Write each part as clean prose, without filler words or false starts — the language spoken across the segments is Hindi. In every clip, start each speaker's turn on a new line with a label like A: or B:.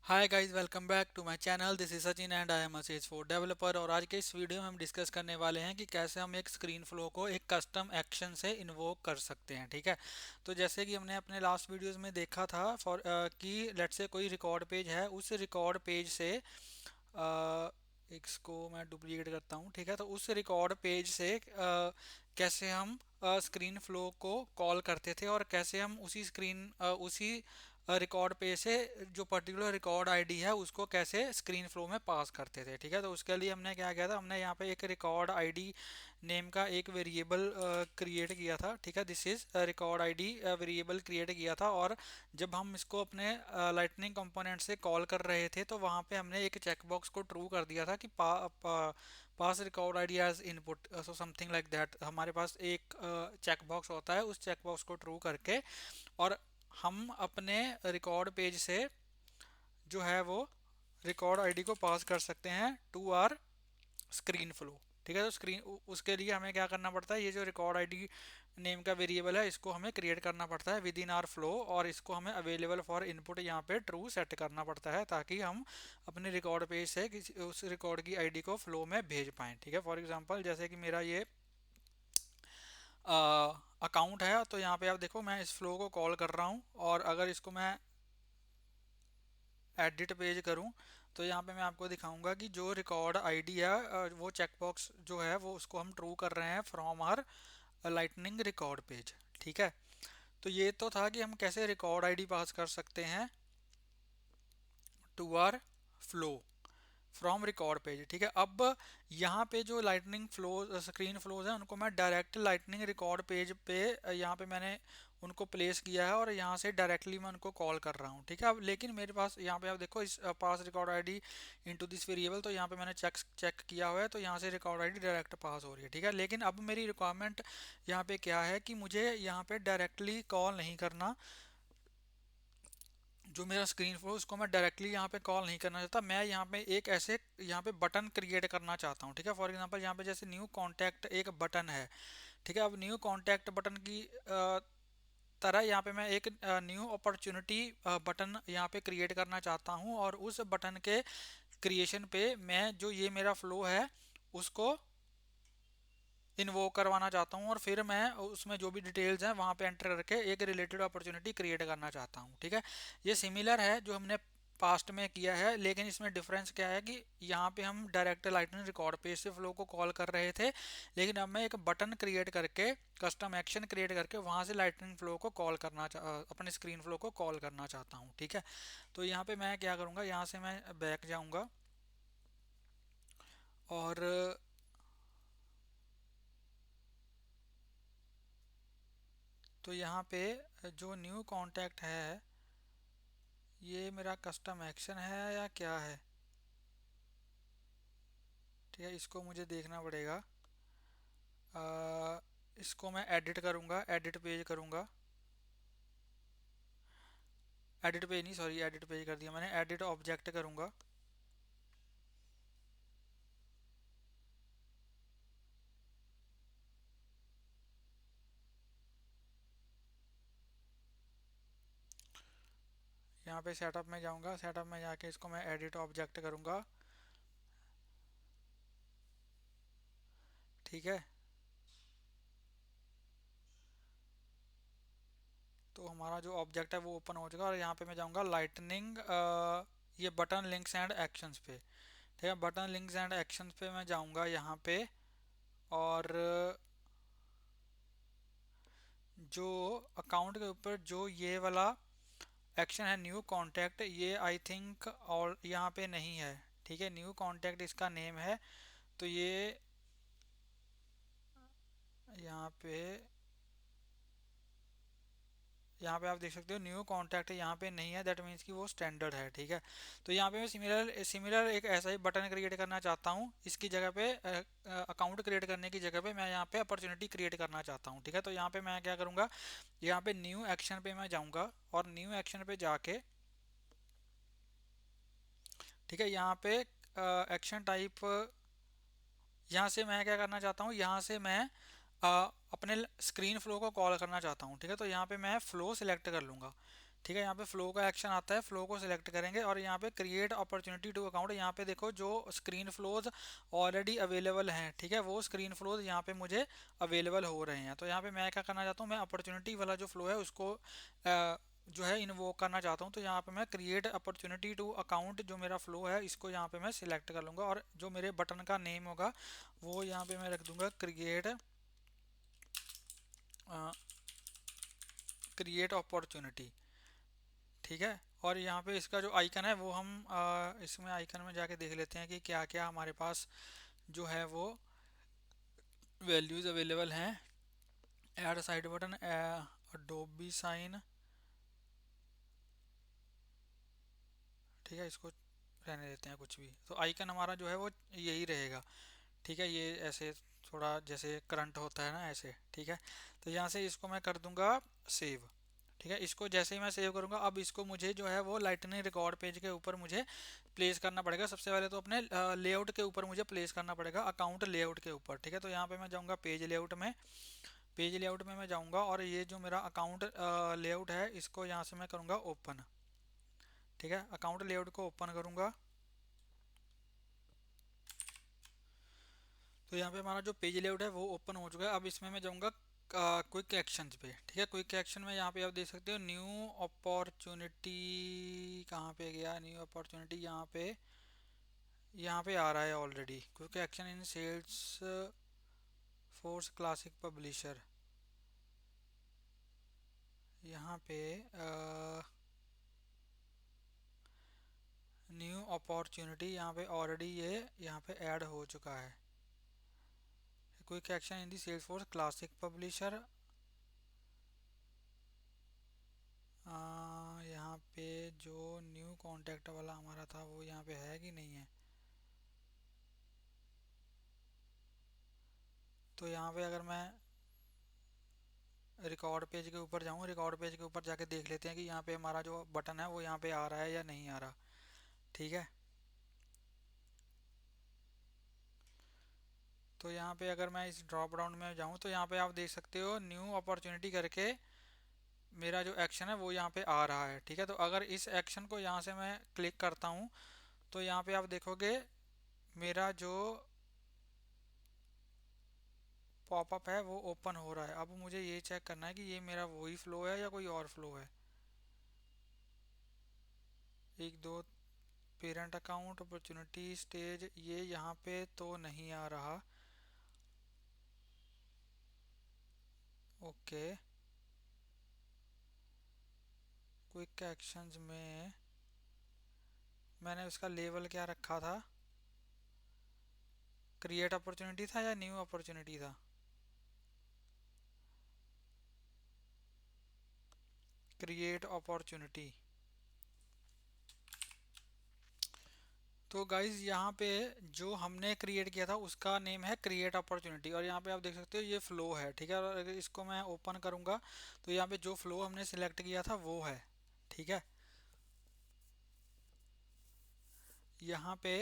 A: Hi guys, welcome back to my channel. This is Sachin and I am a Salesforce developer. और आज के इस वीडियो में हम डिस्कस करने वाले हैं कि कैसे हम एक स्क्रीन फ्लो को एक कस्टम एक्शन से इन्वोक कर सकते हैं। ठीक है, तो जैसे कि हमने अपने लास्ट वीडियोस में देखा था कि लेट्स से कोई रिकॉर्ड पेज है, उस रिकॉर्ड पेज से इसको मैं डुप्लीकेट करता हूँ। ठीक है, तो उस रिकॉर्ड पेज से कैसे हम स्क्रीन फ्लो को कॉल करते थे और कैसे हम उसी रिकॉर्ड पेज से जो पर्टिकुलर रिकॉर्ड आईडी है उसको कैसे स्क्रीन फ्लो में पास करते थे। ठीक है, तो उसके लिए हमने क्या किया था, हमने यहाँ पे एक रिकॉर्ड आईडी नेम का एक वेरिएबल क्रिएट किया था। ठीक है, this is record ID variable create किया था। और जब हम इसको अपने लाइटनिंग कंपोनेंट से कॉल कर रहे थे तो वहाँ पे हमने एक चेकबॉक्स को ट्रू कर दिया था कि pass record ID as input, so something like that. हमारे पास एक चेकबॉक्स होता है, उस चेकबॉक्स को ट्रू करके और हम अपने रिकॉर्ड पेज से जो है वो रिकॉर्ड आईडी को पास कर सकते हैं टू आर स्क्रीन फ्लो। ठीक है, तो स्क्रीन उसके लिए हमें क्या करना पड़ता है, ये जो रिकॉर्ड आईडी नेम का वेरिएबल है इसको हमें क्रिएट करना पड़ता है विद इन आर फ्लो, और इसको हमें अवेलेबल फॉर इनपुट यहाँ पे ट्रू सेट करना पड़ता है ताकि हम अपने रिकॉर्ड पेज से किसी उस रिकॉर्ड की आईडी को फ्लो में भेज पाएँ। ठीक है, फॉर एग्जांपल जैसे कि मेरा ये अकाउंट है, तो यहाँ पे आप देखो मैं इस फ्लो को कॉल कर रहा हूँ और अगर इसको मैं एडिट पेज करूं तो यहाँ पे मैं आपको दिखाऊंगा कि जो रिकॉर्ड आईडी है वो चेकबॉक्स जो है वो उसको हम ट्रू कर रहे हैं from our lightning record page. ठीक है, तो ये तो था कि हम कैसे रिकॉर्ड आईडी पास कर सकते हैं to our flow from record page. ठीक है, अब यहाँ पे जो लाइटनिंग फ्लो स्क्रीन फ्लोज हैं उनको मैं डायरेक्ट लाइटनिंग रिकॉर्ड पेज पे यहाँ पे मैंने उनको प्लेस किया है और यहाँ से डायरेक्टली मैं उनको कॉल कर रहा हूँ। ठीक है, अब लेकिन मेरे पास यहाँ पे आप देखो इस pass record ID into this variable, तो यहाँ पे मैंने चेक किया हुआ है, तो यहाँ से रिकॉर्ड आईडी डायरेक्ट पास हो रही है। ठीक है, लेकिन अब मेरी रिक्वायरमेंट यहाँ पे क्या है कि मुझे यहाँ पे डायरेक्टली कॉल नहीं करना, जो मेरा स्क्रीन फ्लो उसको मैं डायरेक्टली यहाँ पे कॉल नहीं करना चाहता। मैं यहाँ पे एक ऐसे यहाँ पे बटन क्रिएट करना चाहता हूँ। ठीक है, फॉर एग्जांपल यहाँ पे जैसे न्यू कॉन्टैक्ट एक बटन है। ठीक है, अब न्यू कॉन्टैक्ट बटन की तरह यहाँ पे मैं एक न्यू अपॉर्चुनिटी बटन यहाँ पे क्रिएट करना चाहता हूँ और उस बटन के क्रिएशन पे मैं जो ये मेरा फ्लो है उसको इन्वोक करवाना चाहता हूँ और फिर मैं उसमें जो भी डिटेल्स हैं वहाँ पे एंटर करके एक रिलेटेड अपॉर्चुनिटी क्रिएट करना चाहता हूँ। ठीक है, ये सिमिलर है जो हमने पास्ट में किया है, लेकिन इसमें डिफरेंस क्या है कि यहाँ पे हम डायरेक्ट लाइटनिंग रिकॉर्ड पेज से फ्लो को कॉल कर रहे थे, लेकिन अब मैं एक बटन क्रिएट करके कस्टम एक्शन क्रिएट करके वहाँ से लाइटनिंग फ्लो को कॉल अपने स्क्रीन फ्लो को कॉल करना चाहता हूँ। ठीक है, तो यहाँ पे मैं क्या करूँगा, यहाँ से मैं बैक जाऊँगा और तो यहाँ पे जो न्यू कॉन्टैक्ट है ये मेरा कस्टम एक्शन है या क्या है। ठीक है, इसको मुझे देखना पड़ेगा। इसको मैं एडिट करूँगा, एडिट पेज करूँगा, एडिट पेज नहीं सॉरी एडिट पेज कर दिया मैंने, एडिट ऑब्जेक्ट करूँगा। यहाँ पे सेटअप में जाऊँगा, सेटअप में जाके इसको मैं एडिट ऑब्जेक्ट करूँगा। ठीक है, तो हमारा जो ऑब्जेक्ट है वो ओपन हो चुका है और यहाँ पे मैं जाऊँगा लाइटनिंग ये बटन लिंक्स एंड एक्शंस पे। ठीक है, बटन लिंक्स एंड एक्शंस पे मैं जाऊँगा यहाँ पे और जो अकाउंट के ऊपर जो ये वाला एक्शन है न्यू कॉन्टैक्ट, ये आई थिंक और यहाँ पे नहीं है। ठीक है, न्यू कॉन्टैक्ट इसका नेम है, तो ये यहाँ पे यहाँ पे आप देख सकते हो न्यू कॉन्टैक्ट यहाँ पे नहीं है, दैट मीन्स कि वो स्टैंडर्ड है। ठीक है, तो यहाँ पे मैं सिमिलर सिमिलर एक ऐसा ही बटन क्रिएट करना चाहता हूँ, इसकी जगह पे अकाउंट क्रिएट करने की जगह पे मैं यहाँ पे अपॉर्चुनिटी क्रिएट करना चाहता हूँ। ठीक है, तो यहाँ पे मैं क्या करूँगा, यहाँ पे न्यू एक्शन पे मैं जाऊँगा और न्यू एक्शन पे जाके ठीक है यहाँ पे एक्शन टाइप, यहाँ से मैं क्या करना चाहता हूँ, यहाँ से मैं अपने स्क्रीन फ्लो को कॉल करना चाहता हूँ। ठीक है, तो यहाँ पे मैं फ्लो सिलेक्ट कर लूँगा। ठीक है, यहाँ पे फ्लो का एक्शन आता है, फ्लो को सिलेक्ट करेंगे और यहाँ पे क्रिएट अपॉर्चुनिटी टू अकाउंट, यहाँ पे देखो जो स्क्रीन फ्लोज ऑलरेडी अवेलेबल हैं, ठीक है, वो स्क्रीन फ्लोज यहाँ पे मुझे अवेलेबल हो रहे हैं। तो यहाँ पे मैं क्या करना चाहता हूँ, मैं अपॉर्चुनिटी वाला जो फ्लो है उसको जो है इन्वोक करना चाहता हूँ। तो यहाँ पे मैं क्रिएट अपॉर्चुनिटी टू अकाउंट जो मेरा फ्लो है इसको यहाँ पे मैं सिलेक्ट कर लूँगा और जो मेरे बटन का नेम होगा वो यहाँ पे मैं रख दूंगा क्रिएट अपॉर्चुनिटी। ठीक है, और यहाँ पे इसका जो आइकन है वो हम इसमें आइकन में जाके देख लेते हैं कि क्या क्या हमारे पास जो है वो वैल्यूज़ अवेलेबल हैं। Add side button, Adobe sign, ठीक है, इसको रहने देते हैं कुछ भी। तो आइकन हमारा जो है वो यही रहेगा। ठीक है, ये ऐसे थोड़ा जैसे करंट होता है ना ऐसे। ठीक है, तो यहाँ से इसको मैं कर दूंगा सेव। ठीक है, इसको जैसे ही मैं सेव करूंगा अब इसको मुझे जो है वो लाइटनिंग रिकॉर्ड पेज के ऊपर मुझे प्लेस करना पड़ेगा। सबसे पहले तो अपने लेआउट के ऊपर मुझे प्लेस करना पड़ेगा, अकाउंट लेआउट के ऊपर। ठीक है, तो यहाँ पे मैं जाऊँगा पेज लेआउट में, पेज लेआउट में मैं जाऊँगा और ये जो मेरा अकाउंट लेआउट है इसको यहाँ से मैं करूँगा ओपन। ठीक है, अकाउंट लेआउट को ओपन करूँगा तो यहाँ पे हमारा जो पेज लेआउट है वो ओपन हो चुका है। अब इसमें मैं जाऊँगा क्विक एक्शंस पे। ठीक है, क्विक एक्शन में यहाँ पे आप देख सकते हो न्यू अपॉर्चुनिटी, कहाँ पे गया न्यू अपॉर्चुनिटी, यहाँ पे आ रहा है already, quick action in Salesforce classic publisher. यहाँ पे न्यू अपॉर्चुनिटी यहाँ पे ऑलरेडी ये यहाँ पे ऐड हो चुका है। Quick action in the Salesforce classic publisher, यहाँ पे जो न्यू कॉन्टैक्ट वाला हमारा था वो यहाँ पे है कि नहीं है। तो यहाँ पे अगर मैं रिकॉर्ड पेज के ऊपर जाऊँ, रिकॉर्ड पेज के ऊपर जाके देख लेते हैं कि यहाँ पे हमारा जो बटन है वो यहाँ पे आ रहा है या नहीं आ रहा। ठीक है, तो यहाँ पे अगर मैं इस ड्रॉप डाउन में जाऊँ तो यहाँ पे आप देख सकते हो न्यू अपॉर्चुनिटी करके मेरा जो एक्शन है वो यहाँ पे आ रहा है। ठीक है, तो अगर इस एक्शन को यहाँ से मैं क्लिक करता हूँ तो यहाँ पे आप देखोगे मेरा जो पॉपअप है वो ओपन हो रहा है। अब मुझे ये चेक करना है कि ये मेरा वही फ्लो है या कोई और फ्लो है। एक दो, पेरेंट अकाउंट, अपॉर्चुनिटी स्टेज, ये यहाँ पे तो नहीं आ रहा। ओके, क्विक एक्शंस में मैंने उसका लेवल क्या रखा था, क्रिएट अपॉर्चुनिटी था या न्यू अपॉर्चुनिटी था। Create opportunity. तो गाइज यहाँ पे जो हमने क्रिएट किया था उसका नेम है क्रिएट अपॉर्चुनिटी और यहाँ पे आप देख सकते हो ये फ्लो है। ठीक है, और अगर इसको मैं ओपन करूँगा तो यहाँ पे जो फ्लो हमने सिलेक्ट किया था वो है। ठीक है, यहाँ पे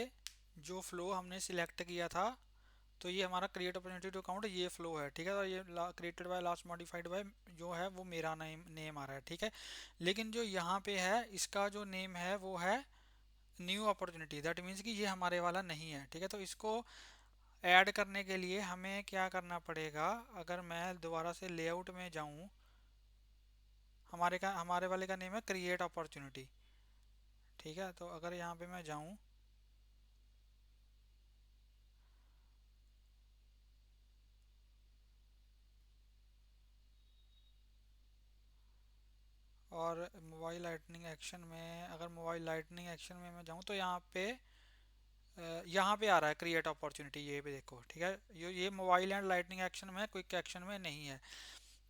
A: जो फ्लो हमने सिलेक्ट किया था तो ये हमारा क्रिएट अपॉर्चुनिटी टू अकाउंट ये फ्लो है। ठीक है, और ये created by last modified by जो है वो मेरा नेम नेम आ रहा है। ठीक है, लेकिन जो यहाँ पे है इसका जो नेम है वो है न्यू अपॉर्चुनिटी, दैट मीन्स कि ये हमारे वाला नहीं है। ठीक है, तो इसको ऐड करने के लिए हमें क्या करना पड़ेगा, अगर मैं दोबारा से लेआउट में जाऊं, हमारे वाले का नेम है क्रिएट अपॉर्चुनिटी। ठीक है, तो अगर यहाँ पे मैं जाऊं और मोबाइल लाइटनिंग एक्शन में, अगर मोबाइल लाइटनिंग एक्शन में मैं जाऊं तो यहाँ पे आ रहा है क्रिएट अपॉर्चुनिटी, ये भी देखो। ठीक है, ये मोबाइल एंड लाइटनिंग एक्शन में, क्विक एक्शन में नहीं है।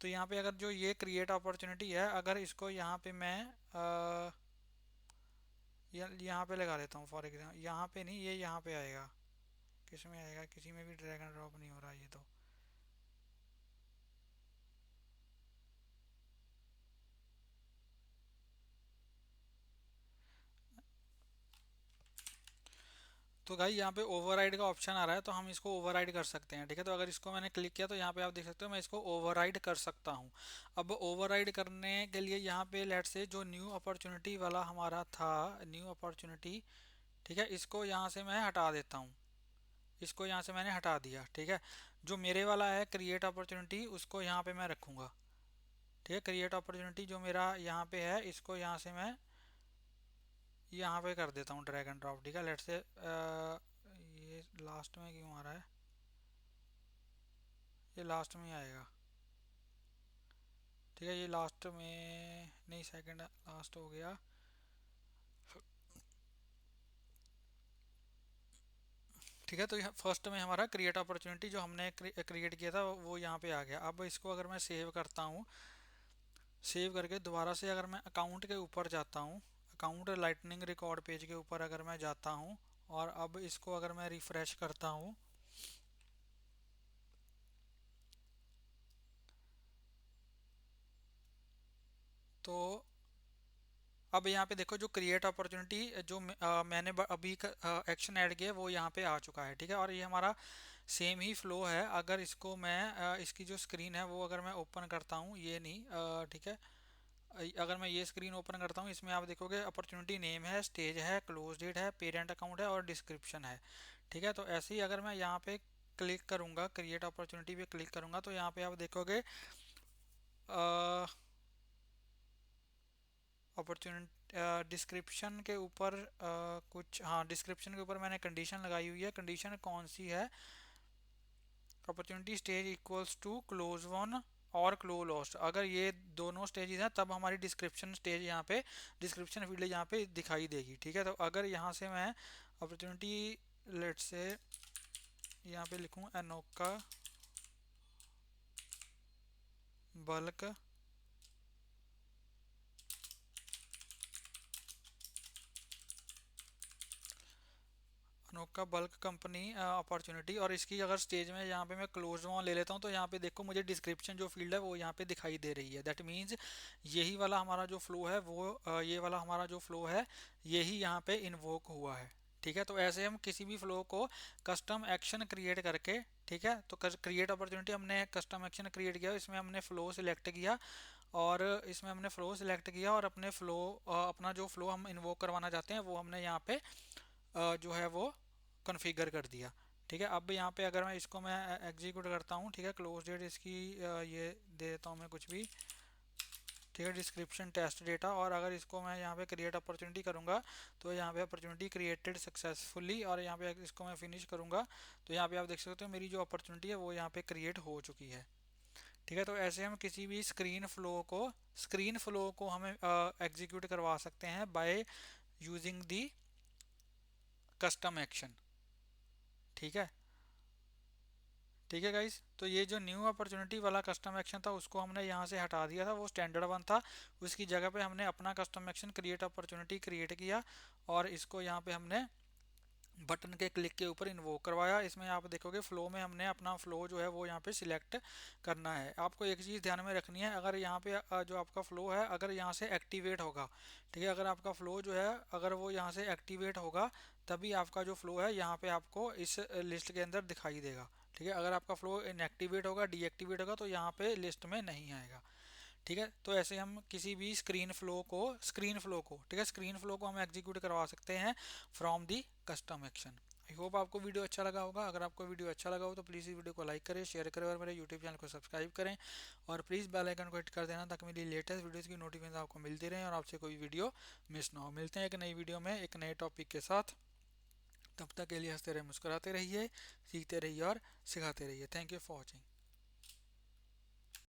A: तो यहाँ पे अगर जो ये क्रिएट अपॉर्चुनिटी है अगर इसको यहाँ पे मैं यहाँ पे लगा देता हूँ फॉर एग्जाम्पल, यहाँ पे नहीं, ये यहाँ पे आएगा। किस में आएगा, किसी में भी ड्रैग एंड ड्रॉप नहीं हो रहा ये तो। तो भाई यहाँ पे ओवरराइड का ऑप्शन आ रहा है, तो हम इसको ओवरराइड कर सकते हैं। ठीक है, तो अगर इसको मैंने क्लिक किया तो यहाँ पे आप देख सकते हो मैं इसको ओवरराइड कर सकता हूँ। अब ओवरराइड करने के लिए यहाँ पे लेट से जो न्यू अपॉर्चुनिटी वाला हमारा था, न्यू अपॉर्चुनिटी, ठीक है, इसको यहाँ से मैं हटा देता हूँ। इसको यहाँ से मैंने हटा दिया। ठीक है, जो मेरे वाला है क्रिएट अपॉर्चुनिटी, उसको यहाँ पे मैं रखूँगा। ठीक है, क्रिएट अपॉर्चुनिटी जो मेरा यहाँ पे है, इसको यहाँ से मैं यहाँ पे कर देता हूँ ड्रैग एंड ड्रॉप। ठीक है, लेट से ये लास्ट में क्यों आ रहा है, ये लास्ट में ही आएगा। ठीक है, ये लास्ट में नहीं, सेकंड लास्ट हो गया। ठीक है, तो फर्स्ट में हमारा क्रिएट अपॉर्चुनिटी जो हमने क्रिएट किया था वो यहाँ पे आ गया। अब इसको अगर मैं सेव करता हूँ, सेव करके दोबारा से अगर मैं अकाउंट के ऊपर जाता हूँ, अकाउंट लाइटनिंग रिकॉर्ड पेज के ऊपर अगर मैं जाता हूँ, और अब इसको अगर मैं रिफ्रेश करता हूँ, तो अब यहाँ पे देखो जो क्रिएट अपॉर्चुनिटी जो मैंने अभी एक्शन ऐड किया है, वो यहाँ पे आ चुका है। ठीक है, और ये हमारा सेम ही फ्लो है। अगर इसको मैं इसकी जो स्क्रीन है वो अगर मैं ओपन करता हूँ, ये नहीं, ठीक है, अगर मैं ये स्क्रीन ओपन करता हूँ, इसमें आप देखोगे अपॉर्चुनिटी नेम है, स्टेज है, क्लोज डेट है, पेरेंट अकाउंट है और डिस्क्रिप्शन है। ठीक है, तो ऐसे ही अगर मैं यहाँ पे क्लिक करूँगा, क्रिएट अपॉर्चुनिटी पे क्लिक करूँगा, तो यहाँ पे आप देखोगे अपॉर्चुनिटी डिस्क्रिप्शन के ऊपर कुछ, हाँ, डिस्क्रिप्शन के ऊपर मैंने कंडीशन लगाई हुई है। कंडीशन कौन सी है, opportunity stage equals to close won और क्लोज लॉस्ट। अगर ये दोनों स्टेजेस हैं तब हमारी डिस्क्रिप्शन स्टेज यहाँ पे, डिस्क्रिप्शन फील्ड यहाँ पे दिखाई देगी। ठीक है, तो अगर यहाँ से मैं अपॉर्चुनिटी लेट से यहाँ पे लिखूँ अनोखा बल्क, अनोखा बल्क कंपनी अपॉर्चुनिटी, और इसकी अगर स्टेज में यहाँ पे मैं क्लोज वन ले लेता हूँ, तो यहाँ पे देखो मुझे डिस्क्रिप्शन जो फील्ड है वो यहाँ पे दिखाई दे रही है। दैट मीन्स यही वाला हमारा जो फ्लो है वो ये वाला हमारा जो फ्लो है यही यहाँ पे इन्वोक हुआ है। ठीक है, तो ऐसे हम किसी भी फ्लो को कस्टम एक्शन क्रिएट करके, ठीक है, तो क्रिएट अपॉर्चुनिटी हमने कस्टम एक्शन क्रिएट किया, इसमें हमने फ्लो सिलेक्ट किया, और इसमें हमने फ्लो सिलेक्ट किया, और अपने फ्लो अपना जो फ्लो हम इन्वोक करवाना चाहते हैं वो हमने यहाँ पे जो है वो कॉन्फ़िगर कर दिया। ठीक है, अब यहाँ पे अगर मैं इसको मैं एग्जीक्यूट करता हूँ, ठीक है, क्लोज डेट इसकी ये दे देता हूँ मैं कुछ भी। ठीक है, डिस्क्रिप्शन टेस्ट डेटा, और अगर इसको मैं यहाँ पे क्रिएट अपॉर्चुनिटी करूँगा तो यहाँ पे अपॉर्चुनिटी क्रिएटेड सक्सेसफुली, और यहाँ पे इसको मैं फिनिश करूँगा तो यहाँ पे आप देख सकते हो मेरी जो अपॉर्चुनिटी है वो यहाँ पे क्रिएट हो चुकी है। ठीक है, तो ऐसे हम किसी भी स्क्रीन फ्लो को हमें एग्जीक्यूट करवा सकते हैं by using the custom action. ठीक है, ठीक है गाइस, तो ये जो न्यू अपॉर्चुनिटी वाला कस्टम एक्शन था उसको हमने यहाँ से हटा दिया था, वो स्टैंडर्ड वन था। उसकी जगह पे हमने अपना custom action create opportunity create किया, और इसको यहाँ पे हमने बटन के क्लिक के ऊपर इन्वोक करवाया। इसमें आप देखोगे फ्लो में हमने अपना फ्लो जो है वो यहाँ पे सिलेक्ट करना है। आपको एक चीज़ ध्यान में रखनी है, अगर यहाँ पे जो आपका फ्लो है अगर यहाँ से एक्टिवेट होगा, ठीक है, अगर आपका फ्लो जो है अगर वो यहाँ से एक्टिवेट होगा तभी आपका जो फ्लो है यहाँ पे आपको इस लिस्ट के अंदर दिखाई देगा। ठीक है, अगर आपका फ्लो इनएक्टिवेट होगा, डीएक्टिवेट होगा, तो यहाँ पे लिस्ट में नहीं आएगा। ठीक है, तो ऐसे हम किसी भी स्क्रीन फ्लो को, ठीक है, स्क्रीन फ्लो को हम एग्जीक्यूट करवा सकते हैं from the custom action. I hope आपको वीडियो अच्छा लगा होगा। अगर आपको वीडियो अच्छा लगा हो तो प्लीज़ इस वीडियो को लाइक करें, शेयर करें और मेरे यूट्यूब चैनल को सब्सक्राइब करें, और प्लीज़ बेल आइकन को हिट कर देना ताकि मेरी लेटेस्ट वीडियोज़ की नोटिफिकेशन आपको मिलती रहे और आपसे कोई वीडियो मिस ना हो। मिलते हैं एक नई वीडियो में एक नए टॉपिक के साथ। तब तक के लिए हंसते रहिए, मुस्कुराते रहिए, सीखते रहिए और सिखाते रहिए। Thank you for watching.